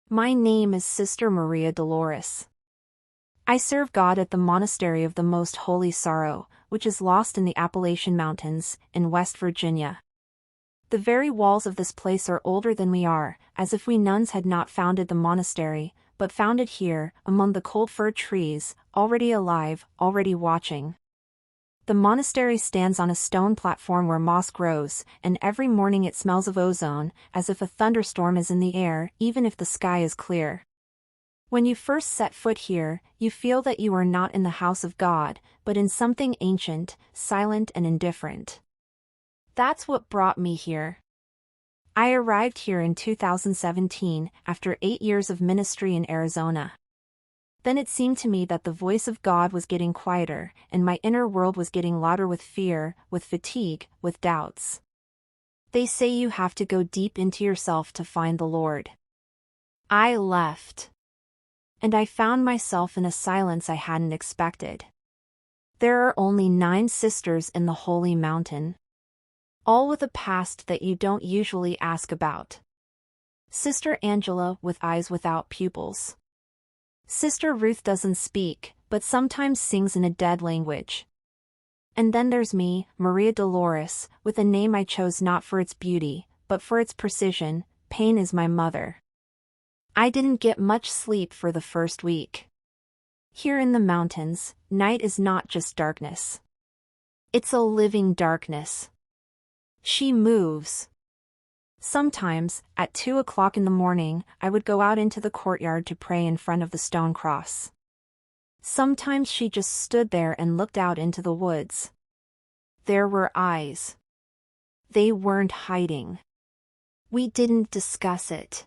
My name is Sister Maria Dolores. I serve God at the Monastery of the Most Holy Sorrow, which is lost in the Appalachian Mountains, in West Virginia. The very walls of this place are older than we are, as if we nuns had not founded the monastery, but found it here, among the cold fir trees, already alive, already watching. The monastery stands on a stone platform where moss grows, and every morning it smells of ozone, as if a thunderstorm is in the air, even if the sky is clear. When you first set foot here, you feel that you are not in the house of God, but in something ancient, silent and indifferent. That's what brought me here. I arrived here in 2017, after 8 years of ministry in Arizona. Then it seemed to me that the voice of God was getting quieter, and my inner world was getting louder with fear, with fatigue, with doubts. They say you have to go deep into yourself to find the Lord. I left. And I found myself in a silence I hadn't expected. There are only 9 sisters in the Holy Mountain. All with a past that you don't usually ask about. Sister Angela with eyes without pupils. Sister Ruth doesn't speak, but sometimes sings in a dead language. And then there's me, Maria Dolores, with a name I chose not for its beauty, but for its precision. Pain is my mother. I didn't get much sleep for the first week. Here in the mountains, night is not just darkness. It's a living darkness. She moves. Sometimes, at 2 o'clock in the morning, I would go out into the courtyard to pray in front of the stone cross. Sometimes she just stood there and looked out into the woods. There were eyes. They weren't hiding. We didn't discuss it.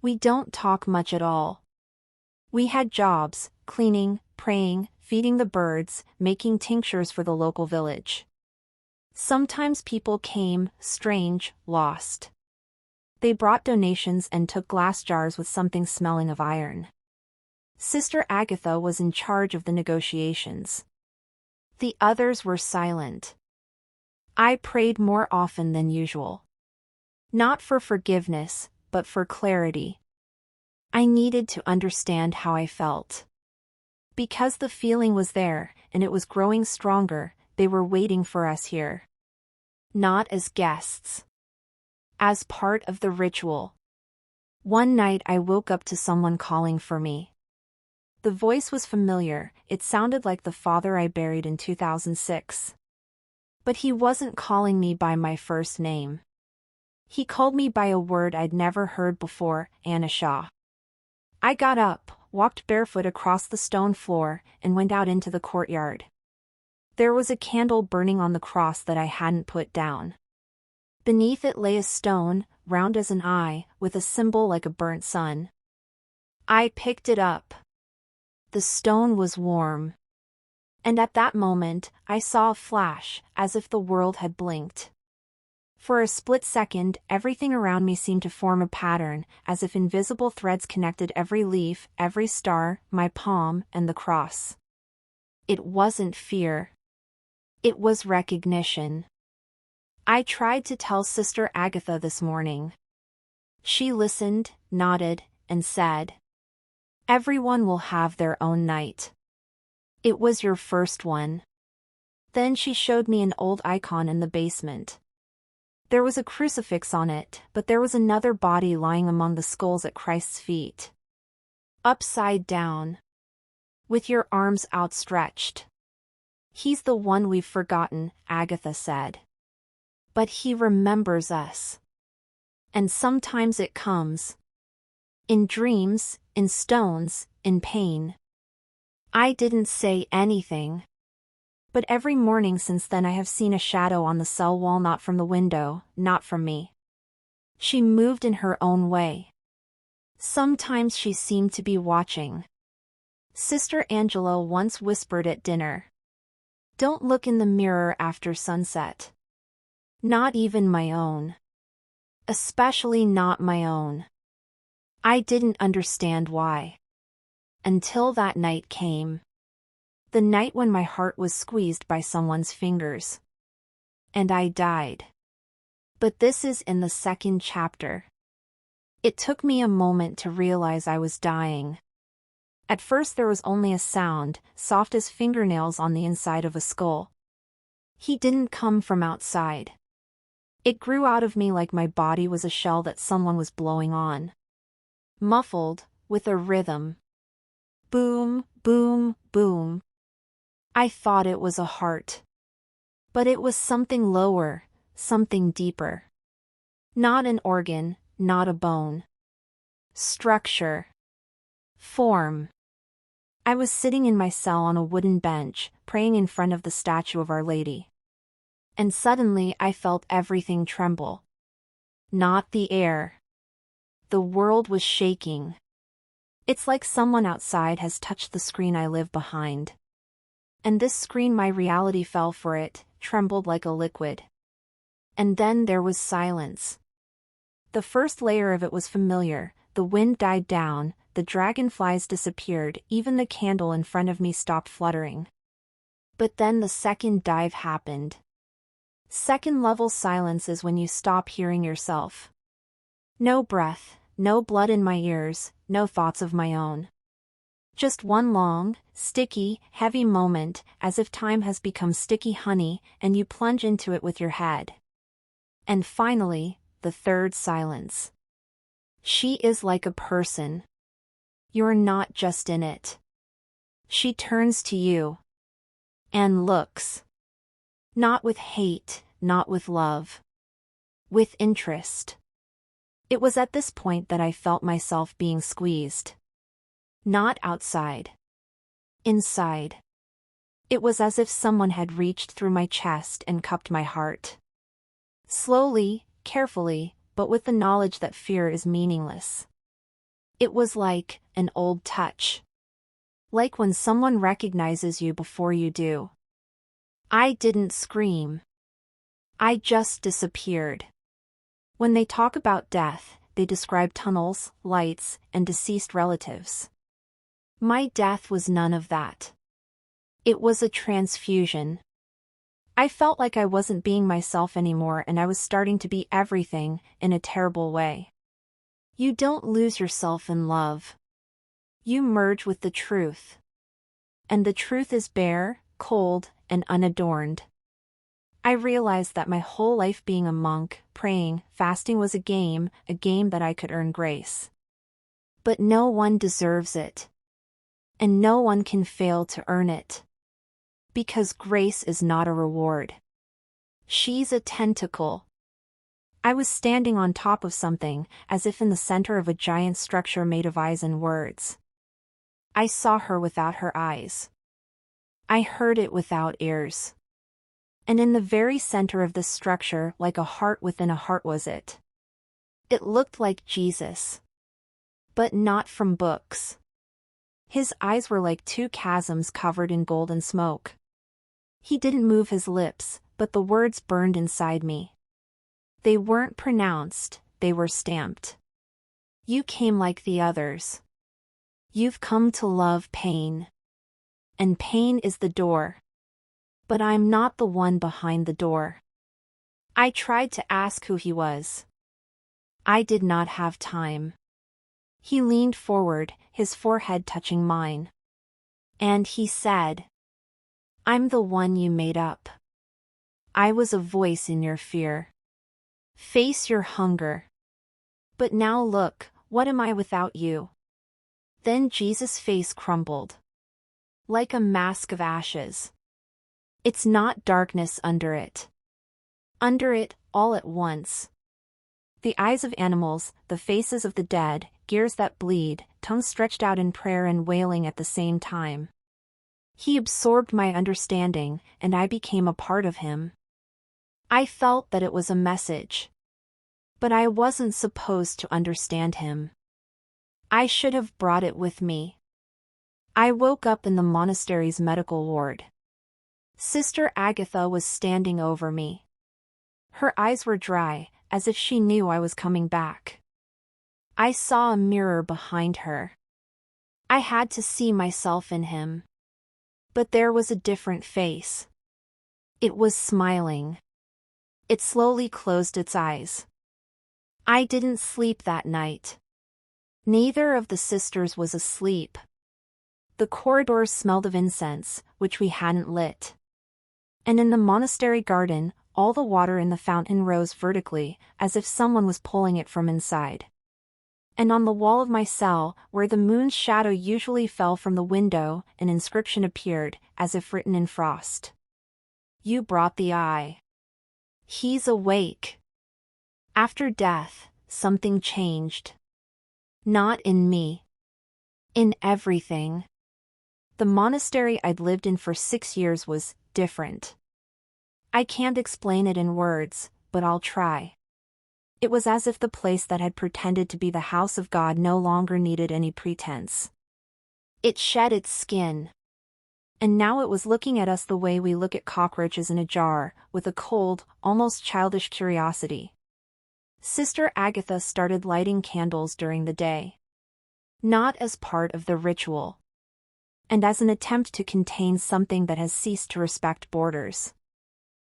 We don't talk much at all. We had jobs, cleaning, praying, feeding the birds, making tinctures for the local village. Sometimes people came, strange, lost. They brought donations and took glass jars with something smelling of iron. Sister Agatha was in charge of the negotiations. The others were silent. I prayed more often than usual. Not for forgiveness, but for clarity. I needed to understand how I felt. Because the feeling was there, and it was growing stronger, they were waiting for us here. Not as guests. As part of the ritual. One night I woke up to someone calling for me. The voice was familiar, it sounded like the father I buried in 2006. But he wasn't calling me by my first name. He called me by a word I'd never heard before, Anisha. I got up, walked barefoot across the stone floor, and went out into the courtyard. There was a candle burning on the cross that I hadn't put down. Beneath it lay a stone, round as an eye, with a symbol like a burnt sun. I picked it up. The stone was warm. And at that moment, I saw a flash, as if the world had blinked. For a split second, everything around me seemed to form a pattern, as if invisible threads connected every leaf, every star, my palm, and the cross. It wasn't fear. It was recognition. I tried to tell Sister Agatha this morning. She listened, nodded, and said, "Everyone will have their own night. It was your first one." Then she showed me an old icon in the basement. There was a crucifix on it, but there was another body lying among the skulls at Christ's feet. Upside down. With your arms outstretched. "He's the one we've forgotten," Agatha said. "But he remembers us. And sometimes it comes. In dreams, in stones, in pain." I didn't say anything. But every morning since then I have seen a shadow on the cell wall, not from the window, not from me. She moved in her own way. Sometimes she seemed to be watching. Sister Angela once whispered at dinner, "Don't look in the mirror after sunset. Not even my own. Especially not my own." I didn't understand why. Until that night came. The night when my heart was squeezed by someone's fingers. And I died. But this is in the second chapter. It took me a moment to realize I was dying. At first there was only a sound, soft as fingernails on the inside of a skull. He didn't come from outside. It grew out of me like my body was a shell that someone was blowing on. Muffled, with a rhythm. Boom, boom, boom. I thought it was a heart. But it was something lower, something deeper. Not an organ, not a bone. Structure. Form. I was sitting in my cell on a wooden bench, praying in front of the statue of Our Lady. And suddenly I felt everything tremble. Not the air. The world was shaking. It's like someone outside has touched the screen I live behind. And this screen, my reality fell for it, trembled like a liquid. And then there was silence. The first layer of it was familiar. The wind died down, the dragonflies disappeared, even the candle in front of me stopped fluttering. But then the second dive happened. Second-level silence is when you stop hearing yourself. No breath, no blood in my ears, no thoughts of my own. Just one long, sticky, heavy moment, as if time has become sticky honey, and you plunge into it with your head. And finally, the third silence. She is like a person. You're not just in it. She turns to you. And looks. Not with hate, not with love. With interest. It was at this point that I felt myself being squeezed. Not outside. Inside. It was as if someone had reached through my chest and cupped my heart. Slowly, carefully, but with the knowledge that fear is meaningless. It was like an old touch. Like when someone recognizes you before you do. I didn't scream. I just disappeared. When they talk about death, they describe tunnels, lights, and deceased relatives. My death was none of that. It was a transfusion. I felt like I wasn't being myself anymore, and I was starting to be everything, in a terrible way. You don't lose yourself in love. You merge with the truth. And the truth is bare, cold, and unadorned. I realized that my whole life being a monk, praying, fasting was a game that I could earn grace. But no one deserves it. And no one can fail to earn it. Because grace is not a reward. She's a tentacle. I was standing on top of something, as if in the center of a giant structure made of eyes and words. I saw her without her eyes. I heard it without ears. And in the very center of this structure, like a heart within a heart, was it. It looked like Jesus. But not from books. His eyes were like two chasms covered in golden smoke. He didn't move his lips, but the words burned inside me. They weren't pronounced, they were stamped. You came like the others. You've come to love pain. And pain is the door. But I'm not the one behind the door. I tried to ask who he was. I did not have time. He leaned forward, his forehead touching mine. And he said, I'm the one you made up. I was a voice in your fear. Face your hunger. But now look, what am I without you? Then Jesus' face crumbled. Like a mask of ashes. It's not darkness under it. Under it, all at once. The eyes of animals, the faces of the dead, gears that bleed, tongues stretched out in prayer and wailing at the same time. He absorbed my understanding, and I became a part of him. I felt that it was a message. But I wasn't supposed to understand him. I should have brought it with me. I woke up in the monastery's medical ward. Sister Agatha was standing over me. Her eyes were dry, as if she knew I was coming back. I saw a mirror behind her. I had to see myself in him. But there was a different face. It was smiling. It slowly closed its eyes. I didn't sleep that night. Neither of the sisters was asleep. The corridors smelled of incense, which we hadn't lit. And in the monastery garden, all the water in the fountain rose vertically, as if someone was pulling it from inside. And on the wall of my cell, where the moon's shadow usually fell from the window, an inscription appeared, as if written in frost. You brought the eye. He's awake. After death, something changed. Not in me. In everything. The monastery I'd lived in for 6 years was different. I can't explain it in words, but I'll try. It was as if the place that had pretended to be the house of God no longer needed any pretense. It shed its skin. And now it was looking at us the way we look at cockroaches in a jar, with a cold, almost childish curiosity. Sister Agatha started lighting candles during the day. Not as part of the ritual. And as an attempt to contain something that has ceased to respect borders.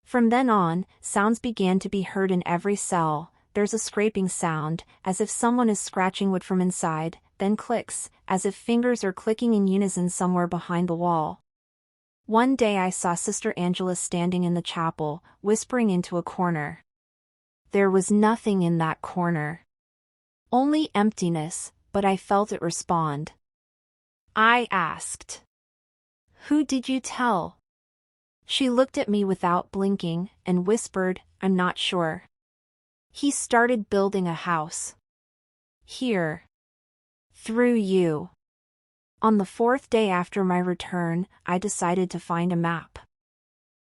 From then on, sounds began to be heard in every cell. There's a scraping sound, as if someone is scratching wood from inside, then clicks, as if fingers are clicking in unison somewhere behind the wall. One day I saw Sister Angela standing in the chapel, whispering into a corner. There was nothing in that corner. Only emptiness, but I felt it respond. I asked. Who did you tell? She looked at me without blinking, and whispered, I'm not sure. He started building a house. Here. Through you. On the 4th day after my return, I decided to find a map.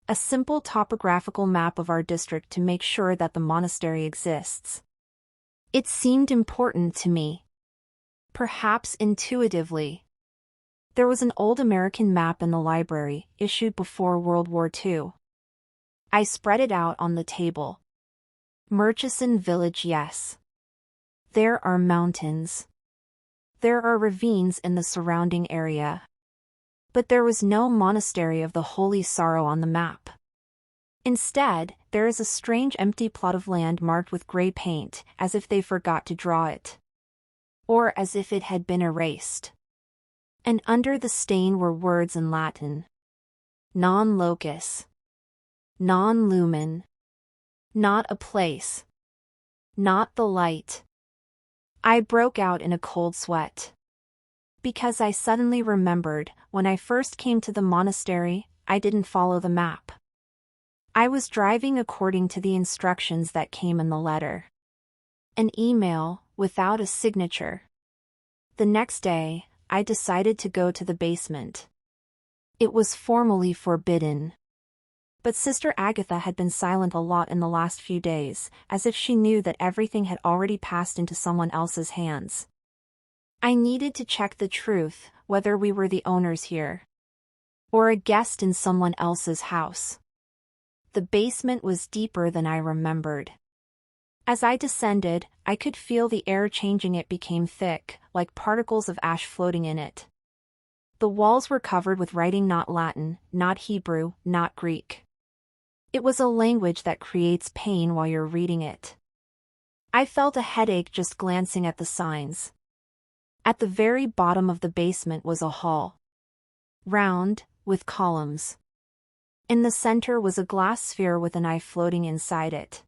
A simple topographical map of our district to make sure that the monastery exists. It seemed important to me. Perhaps intuitively. There was an old American map in the library, issued before World War II. I spread it out on the table. Murchison Village, yes. There are mountains. There are ravines in the surrounding area. But there was no monastery of the Holy Sorrow on the map. Instead, there is a strange empty plot of land marked with gray paint, as if they forgot to draw it. Or as if it had been erased. And under the stain were words in Latin. Non locus. Non lumen. Not a place. Not the light. I broke out in a cold sweat. Because I suddenly remembered, when I first came to the monastery, I didn't follow the map. I was driving according to the instructions that came in the letter. An email, without a signature. The next day, I decided to go to the basement. It was formally forbidden. But Sister Agatha had been silent a lot in the last few days, as if she knew that everything had already passed into someone else's hands. I needed to check the truth, whether we were the owners here. Or a guest in someone else's house. The basement was deeper than I remembered. As I descended, I could feel the air changing. It became thick, like particles of ash floating in it. The walls were covered with writing, not Latin, not Hebrew, not Greek. It was a language that creates pain while you're reading it. I felt a headache just glancing at the signs. At the very bottom of the basement was a hall. Round, with columns. In the center was a glass sphere with an eye floating inside it.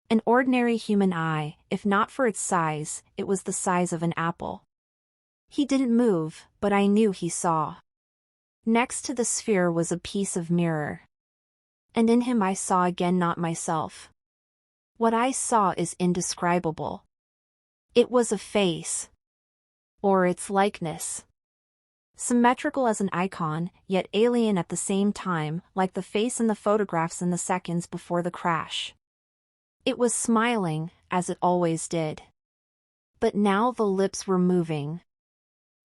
An ordinary human eye, if not for its size, it was the size of an apple. He didn't move, but I knew he saw. Next to the sphere was a piece of mirror. And in him I saw again not myself. What I saw is indescribable. It was a face. Or its likeness. Symmetrical as an icon, yet alien at the same time, like the face in the photographs in the seconds before the crash. It was smiling, as it always did. But now the lips were moving.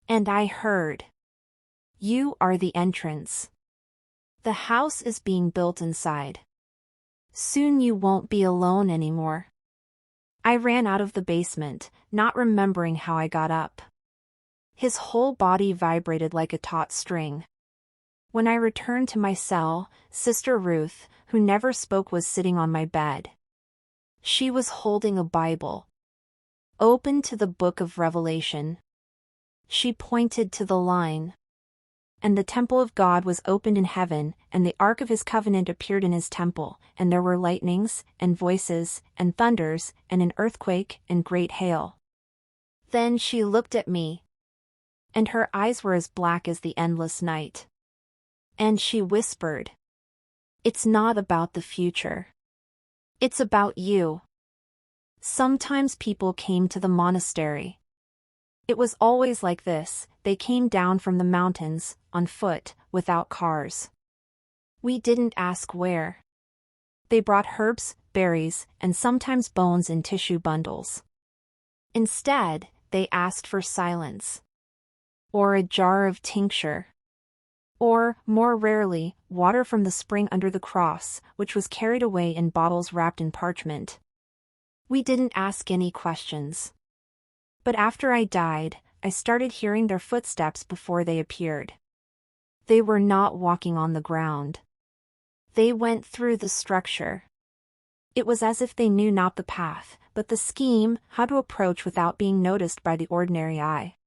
And I heard. You are the entrance. The house is being built inside. Soon you won't be alone anymore. I ran out of the basement, not remembering how I got up. His whole body vibrated like a taut string. When I returned to my cell, Sister Ruth, who never spoke, was sitting on my bed. She was holding a Bible, open to the book of Revelation. She pointed to the line. And the temple of God was opened in heaven, and the ark of his covenant appeared in his temple, and there were lightnings, and voices, and thunders, and an earthquake, and great hail. Then she looked at me, and her eyes were as black as the endless night. And she whispered, "It's not about the future. It's about you." Sometimes people came to the monastery. It was always like this. They came down from the mountains, on foot, without cars. We didn't ask where. They brought herbs, berries, and sometimes bones in tissue bundles. Instead, they asked for silence. Or a jar of tincture. Or, more rarely, water from the spring under the cross, which was carried away in bottles wrapped in parchment. We didn't ask any questions. But after I died, I started hearing their footsteps before they appeared. They were not walking on the ground. They went through the structure. It was as if they knew not the path, but the scheme, how to approach without being noticed by the ordinary eye.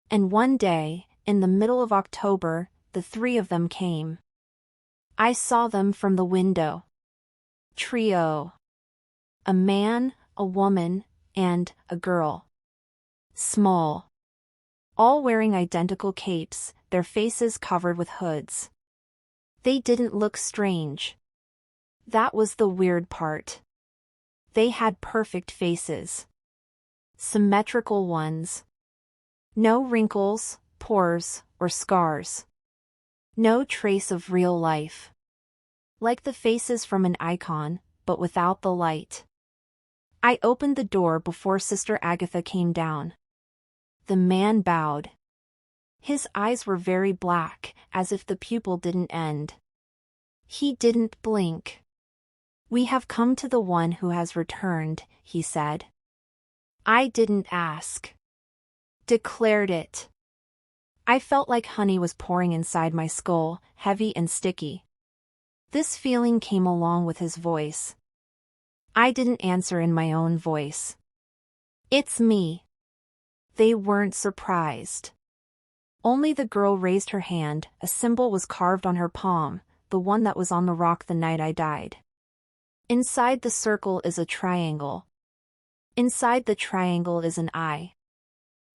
And one day, in the middle of October, the three of them came. I saw them from the window. Trio. A man, a woman, and a girl. Small. All wearing identical capes, their faces covered with hoods. They didn't look strange. That was the weird part. They had perfect faces. Symmetrical ones. No wrinkles, pores, or scars. No trace of real life. Like the faces from an icon, but without the light. I opened the door before Sister Agatha came down. The man bowed. His eyes were very black, as if the pupil didn't end. He didn't blink. "We have come to the one who has returned," he said. I didn't ask. Declared it. I felt like honey was pouring inside my skull, heavy and sticky. This feeling came along with his voice. I didn't answer in my own voice. "It's me." They weren't surprised. Only the girl raised her hand. A symbol was carved on her palm, the one that was on the rock the night I died. Inside the circle is a triangle. Inside the triangle is an eye.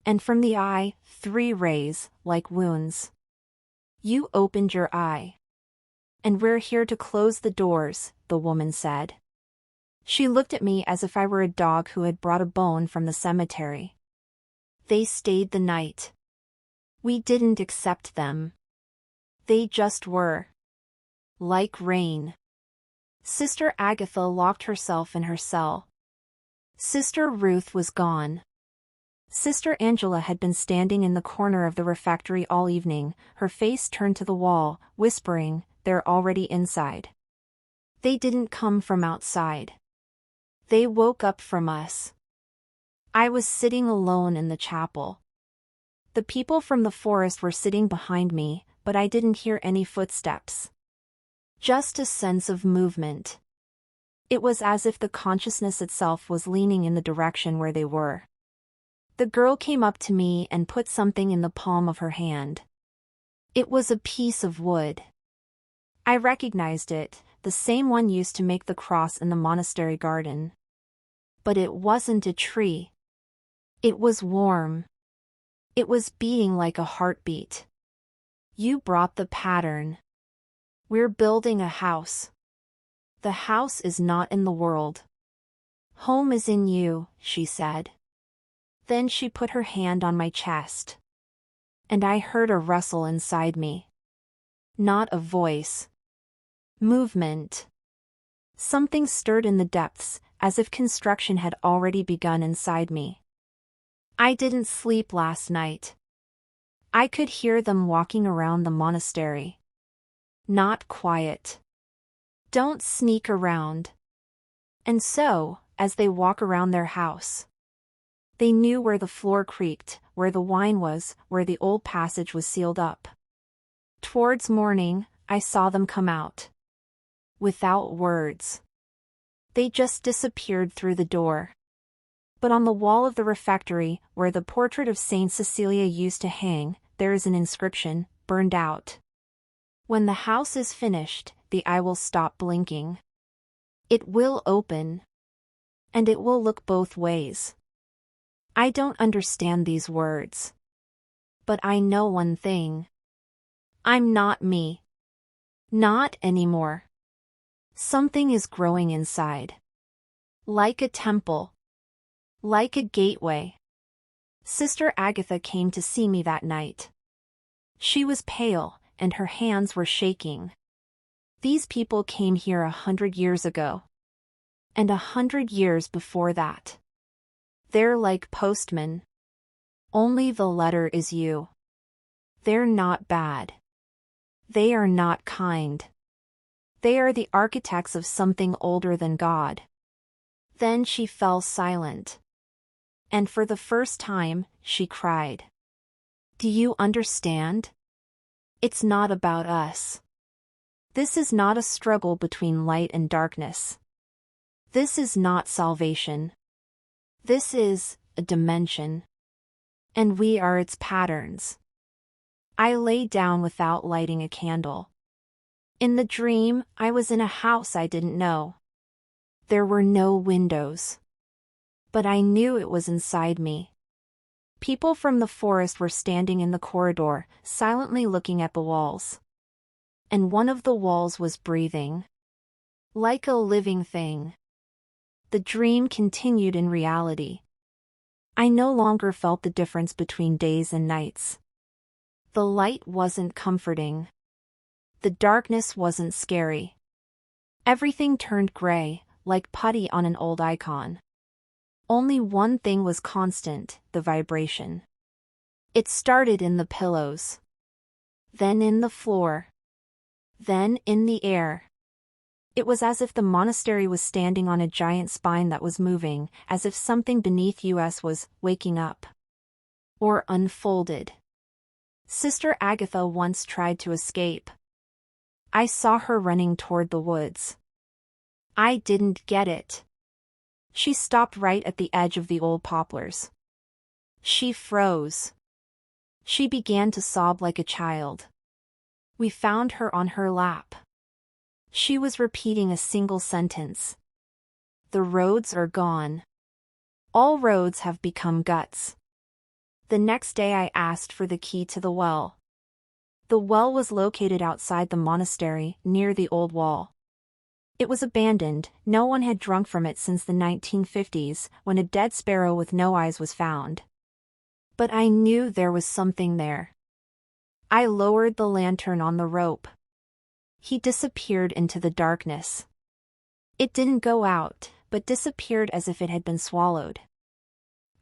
And from the eye, 3 rays, like wounds. You opened your eye. And we're here to close the doors, the woman said. She looked at me as if I were a dog who had brought a bone from the cemetery. They stayed the night. We didn't accept them. They just were. Like rain. Sister Agatha locked herself in her cell. Sister Ruth was gone. Sister Angela had been standing in the corner of the refectory all evening, her face turned to the wall, whispering, "They're already inside." They didn't come from outside. They woke up from us. I was sitting alone in the chapel. The people from the forest were sitting behind me, but I didn't hear any footsteps. Just a sense of movement. It was as if the consciousness itself was leaning in the direction where they were. The girl came up to me and put something in the palm of her hand. It was a piece of wood. I recognized it, the same one used to make the cross in the monastery garden. But it wasn't a tree. It was warm. It was beating like a heartbeat. You brought the pattern. We're building a house. The house is not in the world. Home is in you, she said. Then she put her hand on my chest. And I heard a rustle inside me. Not a voice. Movement. Something stirred in the depths, as if construction had already begun inside me. I didn't sleep last night. I could hear them walking around the monastery. Not quiet. Don't sneak around. And so, as they walk around their house, they knew where the floor creaked, where the wine was, where the old passage was sealed up. Towards morning, I saw them come out. Without words. They just disappeared through the door. But on the wall of the refectory, where the portrait of Saint Cecilia used to hang, there is an inscription, burned out. When the house is finished, the eye will stop blinking. It will open. And it will look both ways. I don't understand these words. But I know one thing. I'm not me. Not anymore. Something is growing inside. Like a temple. Like a gateway. Sister Agatha came to see me that night. She was pale, and her hands were shaking. These people came here 100 years ago. And 100 years before that. They're like postmen. Only the letter is you. They're not bad. They are not kind. They are the architects of something older than God. Then she fell silent. And for the first time, she cried. Do you understand? It's not about us. This is not a struggle between light and darkness. This is not salvation. This is a dimension. And we are its patterns. I lay down without lighting a candle. In the dream, I was in a house I didn't know. There were no windows. But I knew it was inside me. People from the forest were standing in the corridor, silently looking at the walls. And one of the walls was breathing. Like a living thing. The dream continued in reality. I no longer felt the difference between days and nights. The light wasn't comforting. The darkness wasn't scary. Everything turned gray, like putty on an old icon. Only one thing was constant, the vibration. It started in the pillows. Then in the floor. Then in the air. It was as if the monastery was standing on a giant spine that was moving, as if something beneath us was waking up. Or unfolded. Sister Agatha once tried to escape. I saw her running toward the woods. I didn't get it. She stopped right at the edge of the old poplars. She froze. She began to sob like a child. We found her on her lap. She was repeating a single sentence. The roads are gone. All roads have become guts. The next day I asked for the key to the well. The well was located outside the monastery, near the old wall. It was abandoned, no one had drunk from it since the 1950s, when a dead sparrow with no eyes was found. But I knew there was something there. I lowered the lantern on the rope. He disappeared into the darkness. It didn't go out, but disappeared as if it had been swallowed.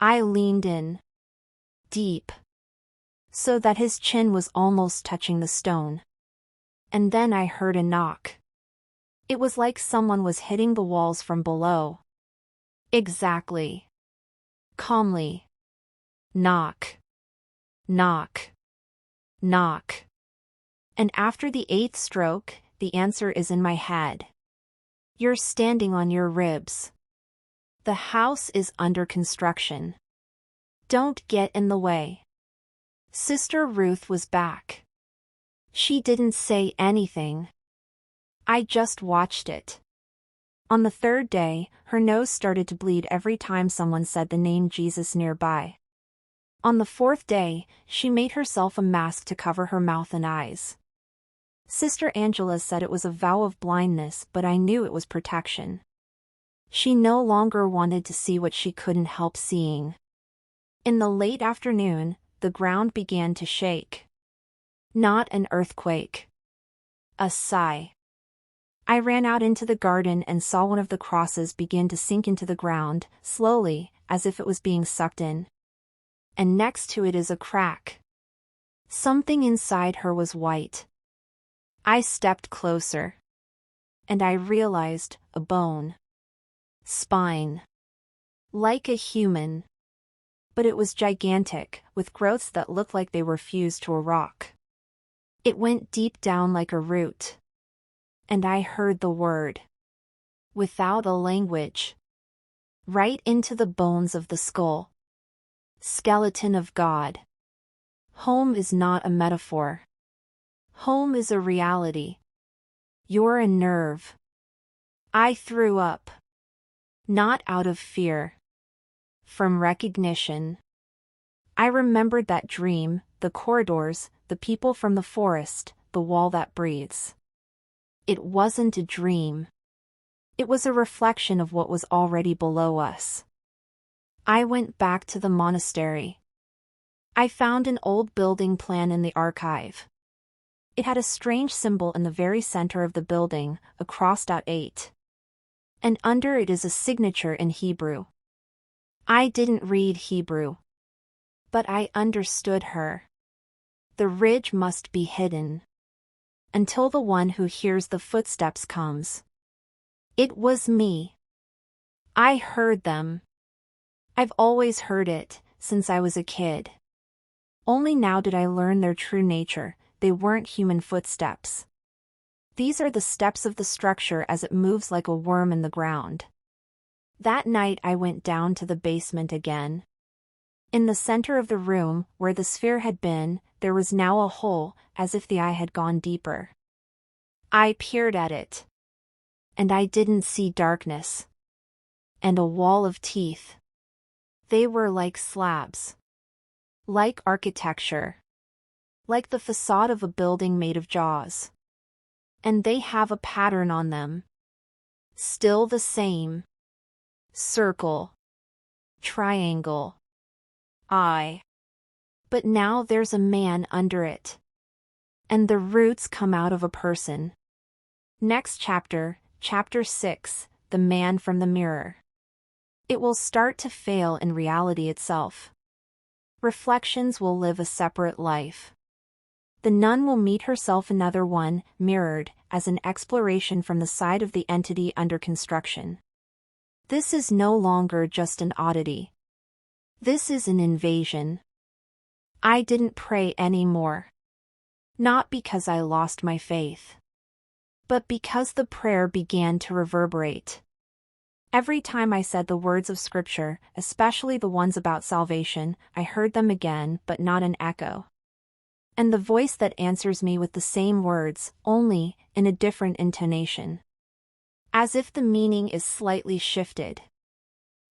I leaned in. Deep. So that his chin was almost touching the stone. And then I heard a knock. It was like someone was hitting the walls from below. Exactly. Calmly. Knock. Knock. Knock. And after the 8th stroke, the answer is in my head. You're standing on your ribs. The house is under construction. Don't get in the way. Sister Ruth was back. She didn't say anything. I just watched it. On the 3rd day, her nose started to bleed every time someone said the name Jesus nearby. On the 4th day, she made herself a mask to cover her mouth and eyes. Sister Angela said it was a vow of blindness, but I knew it was protection. She no longer wanted to see what she couldn't help seeing. In the late afternoon, the ground began to shake. Not an earthquake. A sigh. I ran out into the garden and saw one of the crosses begin to sink into the ground, slowly, as if it was being sucked in. And next to it is a crack. Something inside her was white. I stepped closer. And I realized a bone. Spine. Like a human. But it was gigantic, with growths that looked like they were fused to a rock. It went deep down like a root. And I heard the word. without a language. Right into the bones of the skull. Skeleton of God. Home is not a metaphor. Home is a reality. You're a nerve. I threw up. Not out of fear. From recognition. I remembered that dream, the corridors, the people from the forest, the wall that breathes. It wasn't a dream. It was a reflection of what was already below us. I went back to the monastery. I found an old building plan in the archive. It had a strange symbol in the very center of the building, a crossed out 8. And under it is a signature in Hebrew. I didn't read Hebrew. But I understood her. The ridge must be hidden. Until the one who hears the footsteps comes. It was me. I heard them. I've always heard it, since I was a kid. Only now did I learn their true nature. They weren't human footsteps. These are the steps of the structure as it moves like a worm in the ground. That night I went down to the basement again. In the center of the room, where the sphere had been, there was now a hole, as if the eye had gone deeper. I peered at it. And I didn't see darkness. And a wall of teeth. They were like slabs. Like architecture. Like the facade of a building made of jaws. And they have a pattern on them. Still the same. Circle. Triangle. Eye. But now there's a man under it. And the roots come out of a person. Next chapter, Chapter 6, The Man from the Mirror. It will start to fail in reality itself. Reflections will live a separate life. The nun will meet herself another one, mirrored, as an exploration from the side of the entity under construction. This is no longer just an oddity. This is an invasion. I didn't pray anymore. Not because I lost my faith. But because the prayer began to reverberate. Every time I said the words of Scripture, especially the ones about salvation, I heard them again, but not an echo. And the voice that answers me with the same words, only, in a different intonation. As if the meaning is slightly shifted.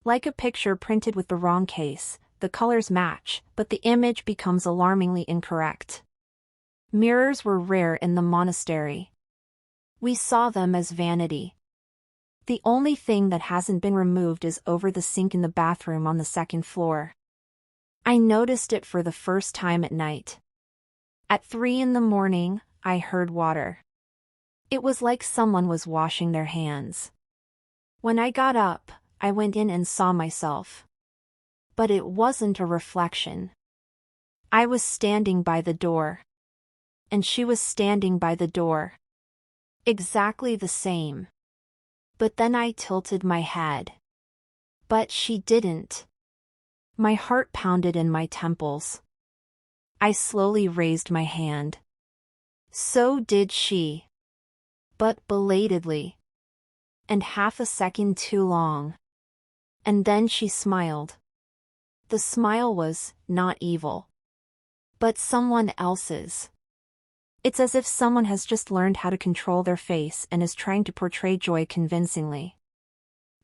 Like a picture printed with the wrong case, the colors match, but the image becomes alarmingly incorrect. Mirrors were rare in the monastery. We saw them as vanity. The only thing that hasn't been removed is over the sink in the bathroom on the second floor. I noticed it for the first time at night. At 3 in the morning, I heard water. It was like someone was washing their hands. When I got up, I went in and saw myself. But it wasn't a reflection. I was standing by the door. And she was standing by the door. Exactly the same. But then I tilted my head. But she didn't. My heart pounded in my temples. I slowly raised my hand. So did she. But belatedly. And half a second too long. And then she smiled. The smile was not evil. But someone else's. It's as if someone has just learned how to control their face and is trying to portray joy convincingly.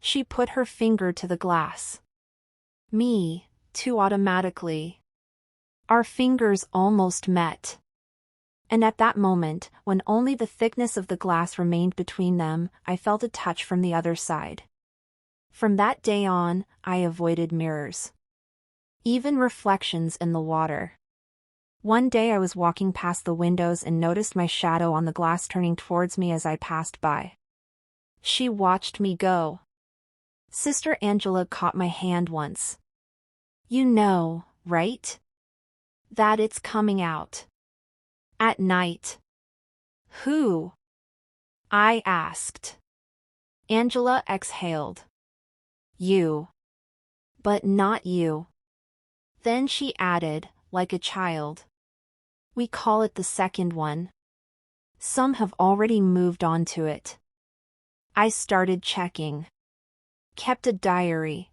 She put her finger to the glass. Me, too, automatically. Our fingers almost met. And at that moment, when only the thickness of the glass remained between them, I felt a touch from the other side. From that day on, I avoided mirrors. Even reflections in the water. One day I was walking past the windows and noticed my shadow on the glass turning towards me as I passed by. She watched me go. Sister Angela caught my hand once. You know, right? That it's coming out. At night. Who? I asked. Angela exhaled. You. But not you. Then she added, like a child. We call it the second one. Some have already moved on to it. I started checking. Kept a diary.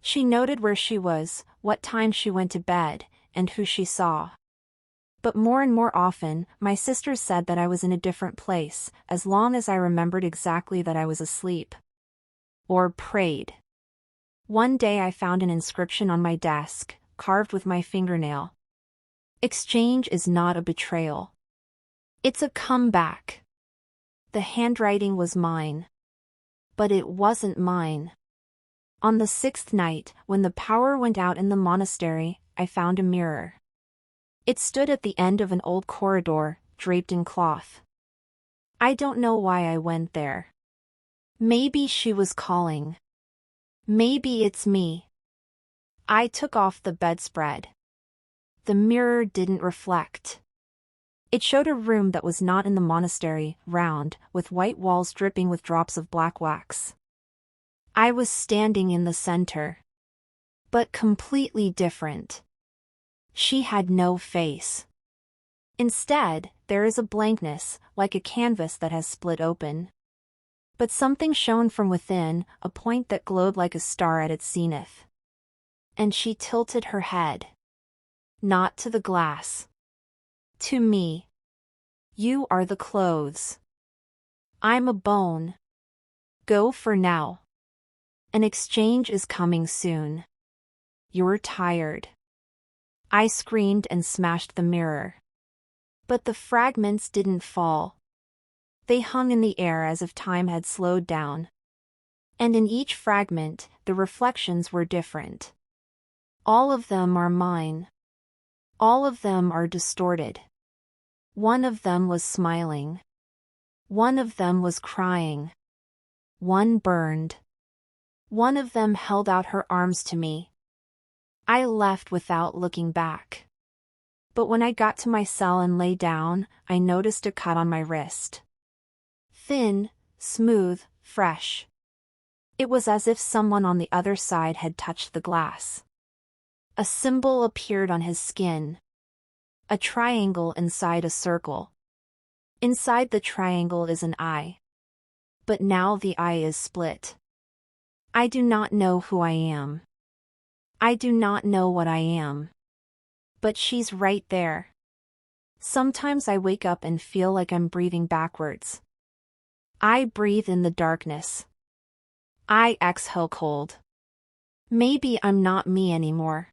She noted where she was, what time she went to bed, and who she saw. But more and more often, my sisters said that I was in a different place, as long as I remembered exactly that I was asleep. Or prayed. One day I found an inscription on my desk, carved with my fingernail. Exchange is not a betrayal. It's a comeback. The handwriting was mine. But it wasn't mine. On the 6th night, when the power went out in the monastery, I found a mirror. It stood at the end of an old corridor, draped in cloth. I don't know why I went there. Maybe she was calling. Maybe it's me. I took off the bedspread. The mirror didn't reflect. It showed a room that was not in the monastery, round, with white walls dripping with drops of black wax. I was standing in the center. But completely different. She had no face. Instead, there is a blankness, like a canvas that has split open. But something shone from within, a point that glowed like a star at its zenith. And she tilted her head. Not to the glass. To me. You are the clothes. I'm a bone. Go for now. An exchange is coming soon. You're tired. I screamed and smashed the mirror. But the fragments didn't fall. They hung in the air as if time had slowed down. And in each fragment, the reflections were different. All of them are mine. All of them are distorted. One of them was smiling. One of them was crying. One burned. One of them held out her arms to me. I left without looking back. But when I got to my cell and lay down, I noticed a cut on my wrist. Thin, smooth, fresh. It was as if someone on the other side had touched the glass. A symbol appeared on his skin. A triangle inside a circle. Inside the triangle is an eye. But now the eye is split. I do not know who I am. I do not know what I am. But she's right there. Sometimes I wake up and feel like I'm breathing backwards. I breathe in the darkness. I exhale cold. Maybe I'm not me anymore.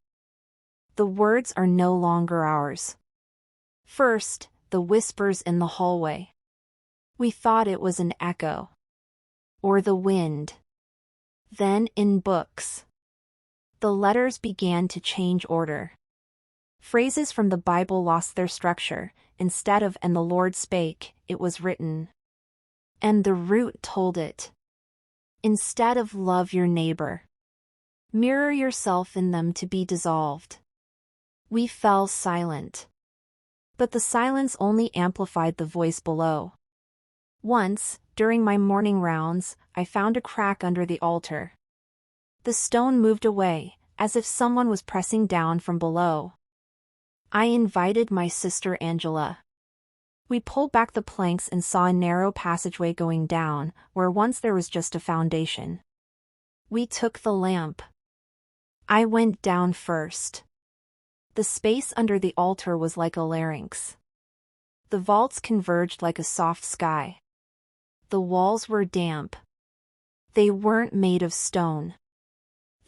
The words are no longer ours. First, the whispers in the hallway. We thought it was an echo. Or the wind. Then in books. The letters began to change order. Phrases from the Bible lost their structure. Instead of "and the Lord spake," it was written. And the root told it. Instead of "love your neighbor," mirror yourself in them to be dissolved. We fell silent. But the silence only amplified the voice below. Once, during my morning rounds, I found a crack under the altar. The stone moved away, as if someone was pressing down from below. I invited my sister Angela. We pulled back the planks and saw a narrow passageway going down, where once there was just a foundation. We took the lamp. I went down first. The space under the altar was like a larynx. The vaults converged like a soft sky. The walls were damp. They weren't made of stone.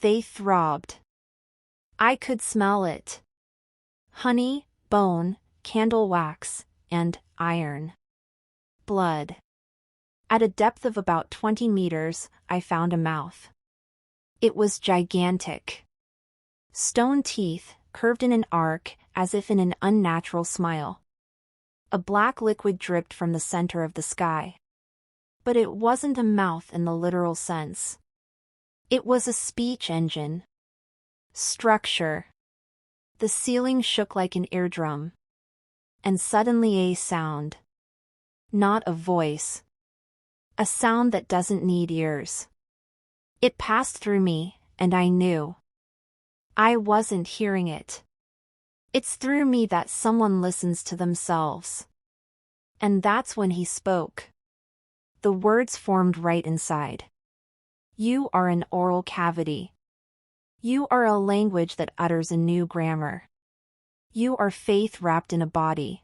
They throbbed. I could smell it. Honey, bone, candle wax, and iron. Blood. At a depth of about 20 meters, I found a mouth. It was gigantic. Stone teeth, curved in an arc, as if in an unnatural smile. A black liquid dripped from the center of the sky. But it wasn't a mouth in the literal sense. It was a speech engine. Structure. The ceiling shook like an eardrum. And suddenly a sound. Not a voice. A sound that doesn't need ears. It passed through me, and I knew. I wasn't hearing it. It's through me that someone listens to themselves. And that's when he spoke. The words formed right inside. You are an oral cavity. You are a language that utters a new grammar. You are faith wrapped in a body.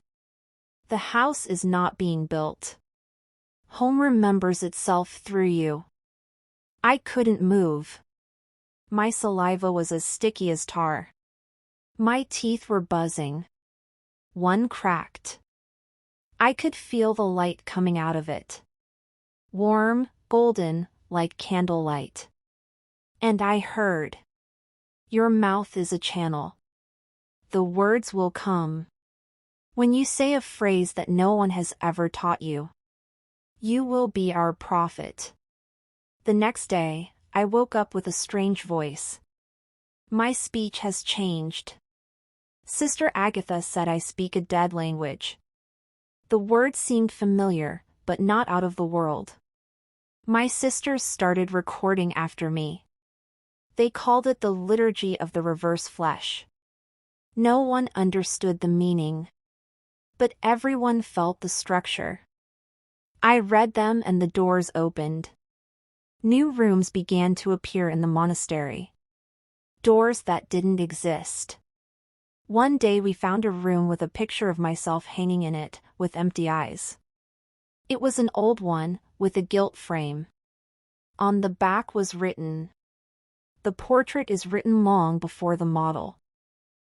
The house is not being built. Home remembers itself through you. I couldn't move. My saliva was as sticky as tar. My teeth were buzzing. One cracked. I could feel the light coming out of it. Warm, golden, like candlelight. And I heard. Your mouth is a channel. The words will come. When you say a phrase that no one has ever taught you. You will be our prophet. The next day, I woke up with a strange voice. My speech has changed. Sister Agatha said I speak a dead language. The words seemed familiar, but not out of the world. My sisters started recording after me. They called it the liturgy of the reverse flesh. No one understood the meaning. But everyone felt the structure. I read them and the doors opened. New rooms began to appear in the monastery. Doors that didn't exist. One day we found a room with a picture of myself hanging in it, with empty eyes. It was an old one, with a gilt frame. On the back was written, "The portrait is written long before the model.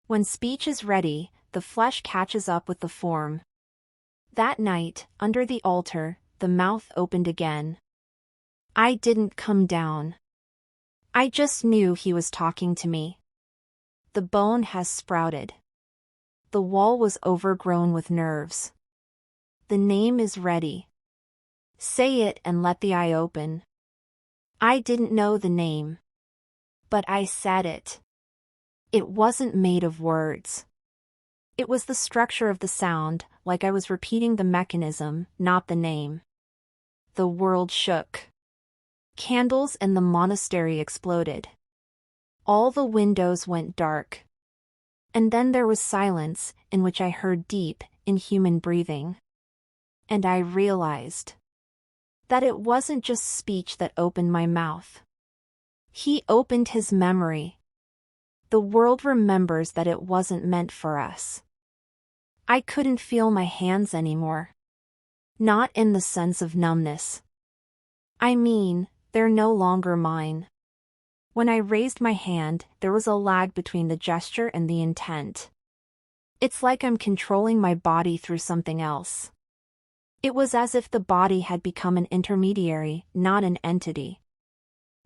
When speech is ready, the flesh catches up with the form." That night, under the altar, the mouth opened again. I didn't come down. I just knew he was talking to me. The bone has sprouted. The wall was overgrown with nerves. The name is ready. Say it and let the eye open. I didn't know the name. But I said it. It wasn't made of words. It was the structure of the sound, like I was repeating the mechanism, not the name. The world shook. Candles in the monastery exploded. All the windows went dark. And then there was silence, in which I heard deep, inhuman breathing. And I realized that it wasn't just speech that opened my mouth. He opened his memory. The world remembers that it wasn't meant for us. I couldn't feel my hands anymore. Not in the sense of numbness. I mean, they're no longer mine. When I raised my hand, there was a lag between the gesture and the intent. It's like I'm controlling my body through something else. It was as if the body had become an intermediary, not an entity.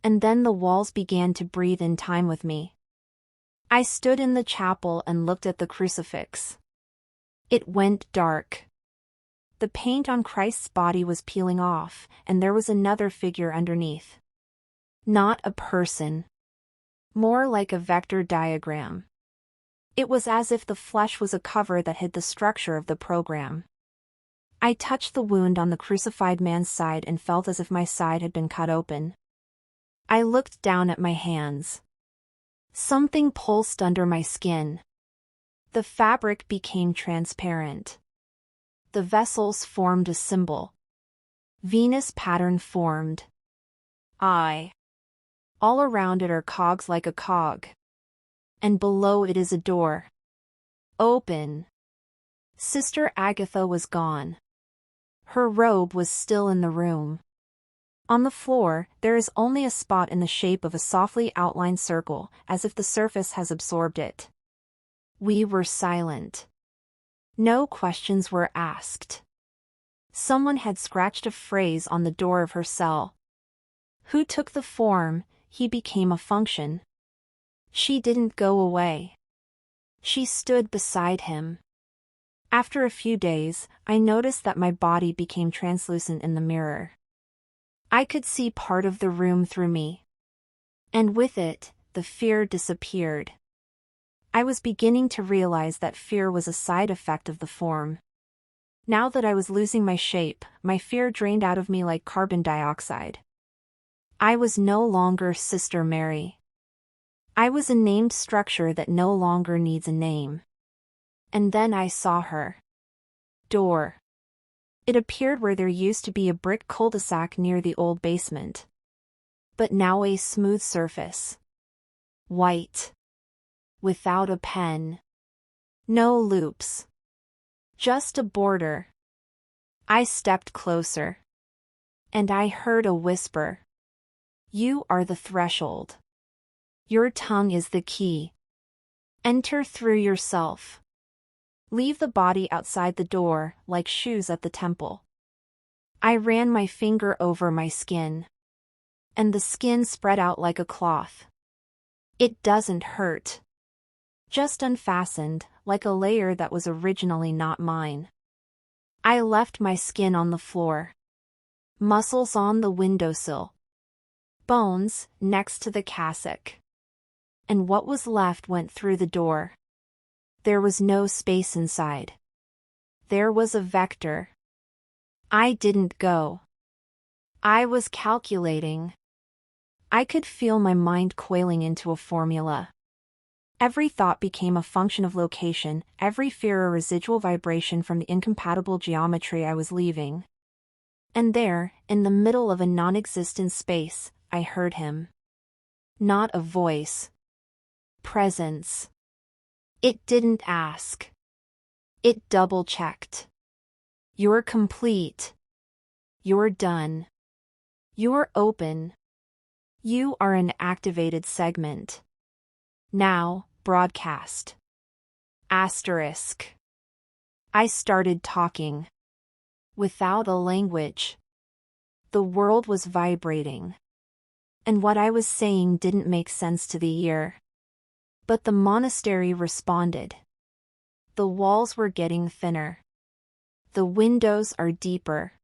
And then the walls began to breathe in time with me. I stood in the chapel and looked at the crucifix. It went dark. The paint on Christ's body was peeling off, and there was another figure underneath. Not a person. More like a vector diagram. It was as if the flesh was a cover that hid the structure of the program. I touched the wound on the crucified man's side and felt as if my side had been cut open. I looked down at my hands. Something pulsed under my skin. The fabric became transparent. The vessels formed a symbol. Venus pattern formed. All around it are cogs like a cog. And below it is a door. Open. Sister Agatha was gone. Her robe was still in the room. On the floor, there is only a spot in the shape of a softly outlined circle, as if the surface has absorbed it. We were silent. No questions were asked. Someone had scratched a phrase on the door of her cell. Who took the form, he became a function. She didn't go away. She stood beside him. After a few days, I noticed that my body became translucent in the mirror. I could see part of the room through me. And with it, the fear disappeared. I was beginning to realize that fear was a side effect of the form. Now that I was losing my shape, my fear drained out of me like carbon dioxide. I was no longer Sister Mary. I was a named structure that no longer needs a name. And then I saw her. Door. It appeared where there used to be a brick cul-de-sac near the old basement. But now a smooth surface. White. Without a pen. No loops. Just a border. I stepped closer. And I heard a whisper. You are the threshold. Your tongue is the key. Enter through yourself. Leave the body outside the door, like shoes at the temple. I ran my finger over my skin. And the skin spread out like a cloth. It doesn't hurt. Just unfastened, like a layer that was originally not mine. I left my skin on the floor. Muscles on the windowsill. Bones next to the cassock. And what was left went through the door. There was no space inside. There was a vector. I didn't go. I was calculating. I could feel my mind coiling into a formula. Every thought became a function of location, every fear a residual vibration from the incompatible geometry I was leaving. And there, in the middle of a non-existent space, I heard him. Not a voice. Presence. It didn't ask. It double-checked. You're complete. You're done. You're open. You are an activated segment. Now, broadcast. Asterisk. I started talking. Without a language. The world was vibrating. And what I was saying didn't make sense to the ear. But the monastery responded. The walls were getting thinner. The windows are deeper.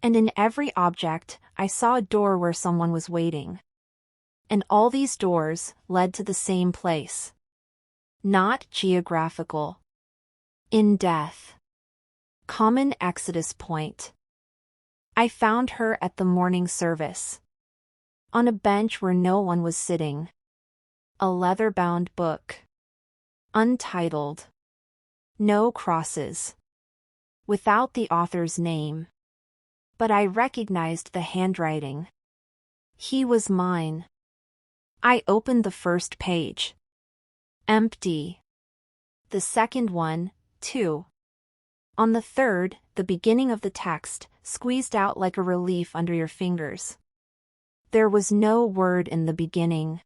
And in every object, I saw a door where someone was waiting. And all these doors led to the same place. Not geographical. In death. Common exodus point. I found her at the morning service. On a bench where no one was sitting. A leather-bound book. Untitled. No crosses. Without the author's name. But I recognized the handwriting. He was mine. I opened the first page. Empty. The second one, too. On the third, the beginning of the text, squeezed out like a relief under your fingers. There was no word in the beginning.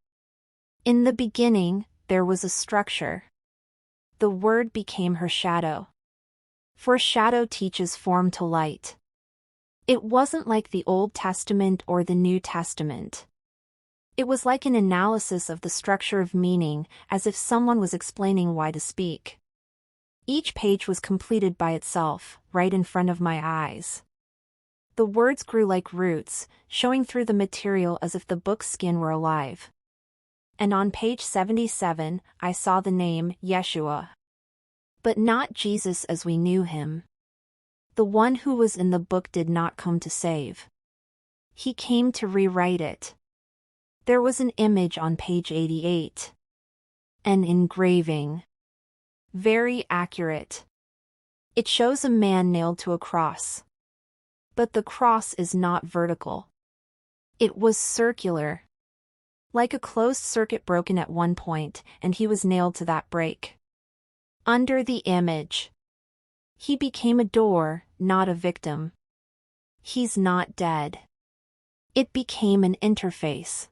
In the beginning, there was a structure. The word became her shadow. For shadow teaches form to light. It wasn't like the Old Testament or the New Testament. It was like an analysis of the structure of meaning, as if someone was explaining why to speak. Each page was completed by itself, right in front of my eyes. The words grew like roots, showing through the material as if the book's skin were alive. And on page 77, I saw the name Yeshua. But not Jesus as we knew him. The one who was in the book did not come to save. He came to rewrite it. There was an image on page 88. An engraving. Very accurate. It shows a man nailed to a cross. But the cross is not vertical. It was circular. Like a closed circuit broken at one point, and he was nailed to that break. Under the image. He became a door, not a victim. He's not dead. It became an interface.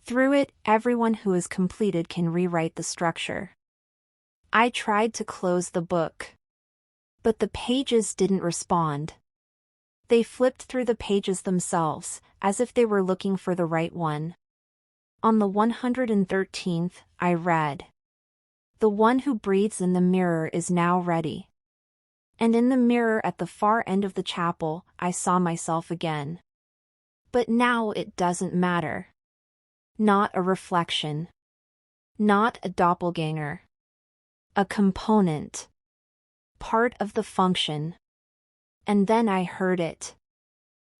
Through it, everyone who is completed can rewrite the structure. I tried to close the book. But the pages didn't respond. They flipped through the pages themselves, as if they were looking for the right one. On the 113th, I read. The one who breathes in the mirror is now ready. And in the mirror at the far end of the chapel, I saw myself again. But now it doesn't matter. Not a reflection. Not a doppelganger. A component. Part of the function. And then I heard it.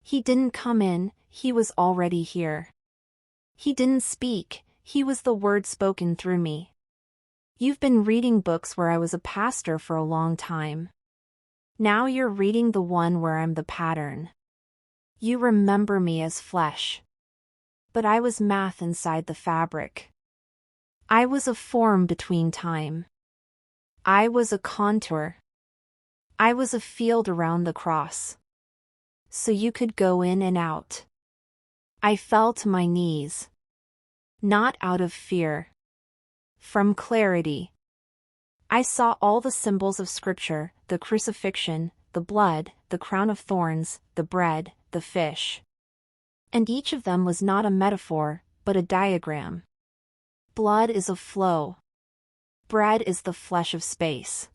He didn't come in, he was already here. He didn't speak, he was the word spoken through me. You've been reading books where I was a pastor for a long time. Now you're reading the one where I'm the pattern. You remember me as flesh. But I was math inside the fabric. I was a form between time. I was a contour. I was a field around the cross. So you could go in and out. I fell to my knees. Not out of fear. From clarity. I saw all the symbols of Scripture, the crucifixion, the blood, the crown of thorns, the bread, the fish. And each of them was not a metaphor, but a diagram. Blood is a flow. Bread is the flesh of space.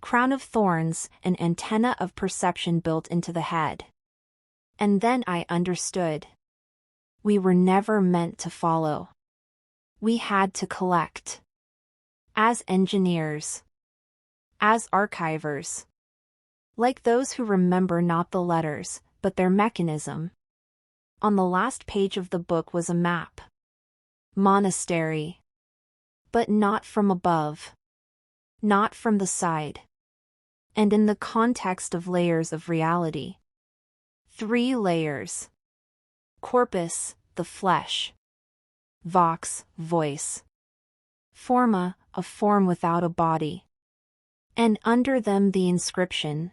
Crown of thorns, an antenna of perception built into the head. And then I understood. We were never meant to follow. We had to collect. As engineers. As archivers. Like those who remember not the letters, but their mechanism. On the last page of the book was a map. Monastery. But not from above. Not from the side. And in the context of layers of reality. 3 layers. Corpus, the flesh. Vox, voice. Forma, a form without a body. And under them the inscription.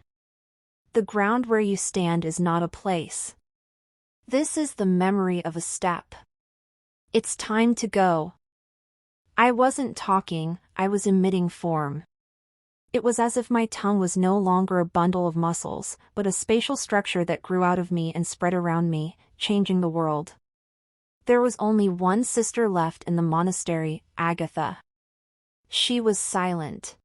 The ground where you stand is not a place. This is the memory of a step. It's time to go. I wasn't talking, I was emitting form. It was as if my tongue was no longer a bundle of muscles, but a spatial structure that grew out of me and spread around me, changing the world. There was only one sister left in the monastery, Agatha. She was silent.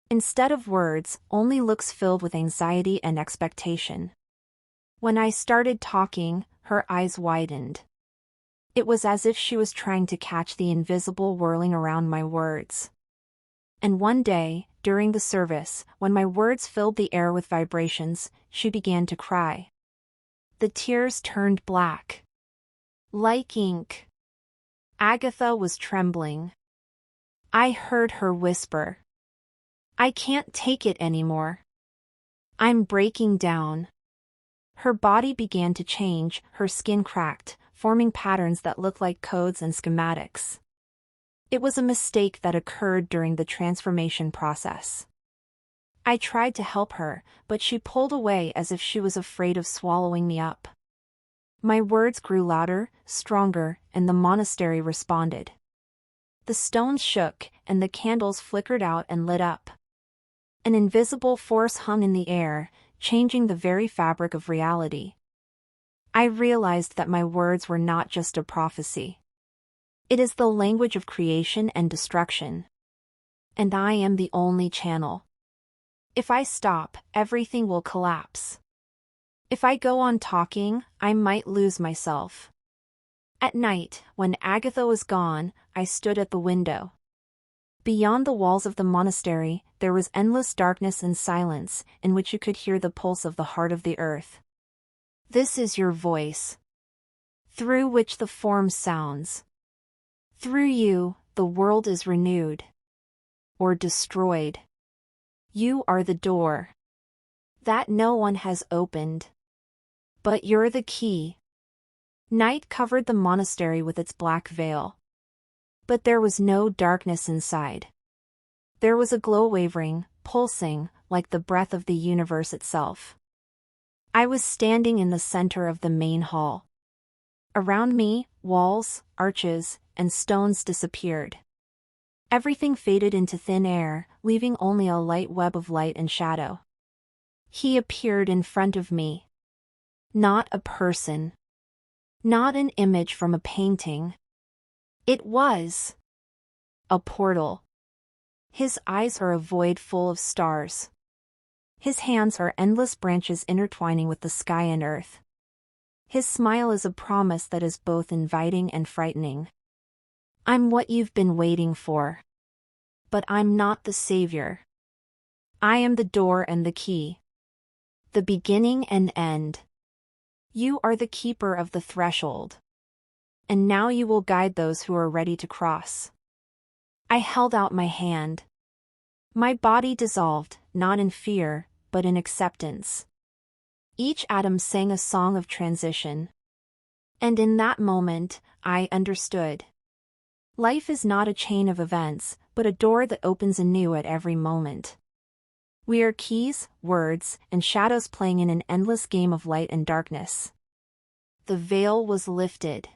Instead of words, only looks filled with anxiety and expectation. When I started talking, her eyes widened. It was as if she was trying to catch the invisible whirling around my words. And one day, during the service, when my words filled the air with vibrations, she began to cry. The tears turned black. Like ink. Agatha was trembling. I heard her whisper. I can't take it anymore. I'm breaking down. Her body began to change, her skin cracked, forming patterns that looked like codes and schematics. It was a mistake that occurred during the transformation process. I tried to help her, but she pulled away as if she was afraid of swallowing me up. My words grew louder, stronger, and the monastery responded. The stones shook, and the candles flickered out and lit up. An invisible force hung in the air, changing the very fabric of reality. I realized that my words were not just a prophecy. It is the language of creation and destruction. And I am the only channel. If I stop, everything will collapse. If I go on talking, I might lose myself. At night, when Agatha was gone, I stood at the window. Beyond the walls of the monastery, there was endless darkness and silence, in which you could hear the pulse of the heart of the earth. This is your voice. Through which the form sounds. Through you, the world is renewed. Or destroyed. You are the door. That no one has opened. But you're the key. Night covered the monastery with its black veil. But there was no darkness inside. There was a glow wavering, pulsing, like the breath of the universe itself. I was standing in the center of the main hall. Around me, walls, arches, and stones disappeared. Everything faded into thin air, leaving only a light web of light and shadow. He appeared in front of me. Not a person. Not an image from a painting. It was a portal. His eyes are a void full of stars. His hands are endless branches intertwining with the sky and earth. His smile is a promise that is both inviting and frightening. I'm what you've been waiting for. But I'm not the savior. I am the door and the key. The beginning and end. You are the keeper of the threshold. And now you will guide those who are ready to cross. I held out my hand. My body dissolved, not in fear, but in acceptance. Each atom sang a song of transition. And in that moment, I understood. Life is not a chain of events, but a door that opens anew at every moment. We are keys, words, and shadows playing in an endless game of light and darkness. The veil was lifted.